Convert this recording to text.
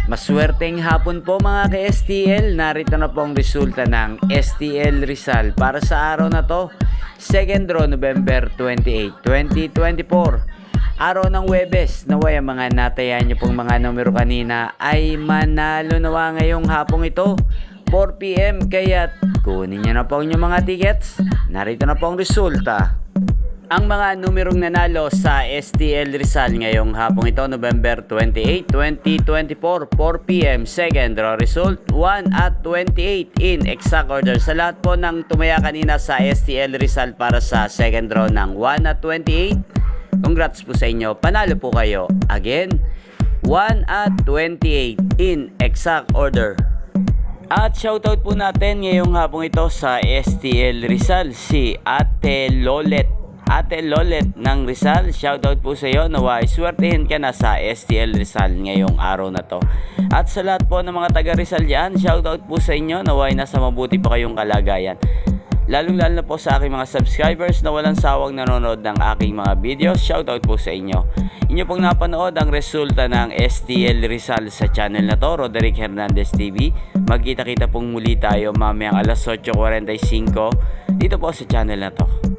Maswerteng hapon po mga ka-STL, narito na po ang resulta ng STL Rizal para sa araw na to, 2nd draw November 28, 2024. Araw ng Huwebes, naway ang mga natayan nyo pong mga numero kanina ay manalo nawa ngayong hapong ito, 4 PM, kaya't kunin nyo na po ang inyong mga tickets. Narito na po ang resulta. Ang mga numerong nanalo sa STL Rizal ngayong hapong ito, November 28, 2024, 4 PM, second draw result, 1 at 28 in exact order. Sa lahat po ng tumaya kanina sa STL Rizal para sa second draw ng 1 at 28, congrats po sa inyo, panalo po kayo. Again, 1 at 28 in exact order. At shoutout po natin ngayong hapong ito sa STL Rizal, si Ate Lolet. Ate Lolet ng Rizal, shoutout po sa iyo. Naway swertehin ka na sa STL Rizal ngayong araw na to. At sa lahat po ng mga taga Rizal dyan, shoutout po sa inyo. Naway nasa mabuti pa kayong kalagayan. Lalong-lalo na po sa aking mga subscribers na walang sawang nanonood ng aking mga videos, shoutout po sa inyo. Inyo pong napanood ang resulta ng STL Rizal sa channel na to, Roderick Hernandez TV. Magkita-kita pong muli tayo mamayang alas 8:45 dito po sa channel na to.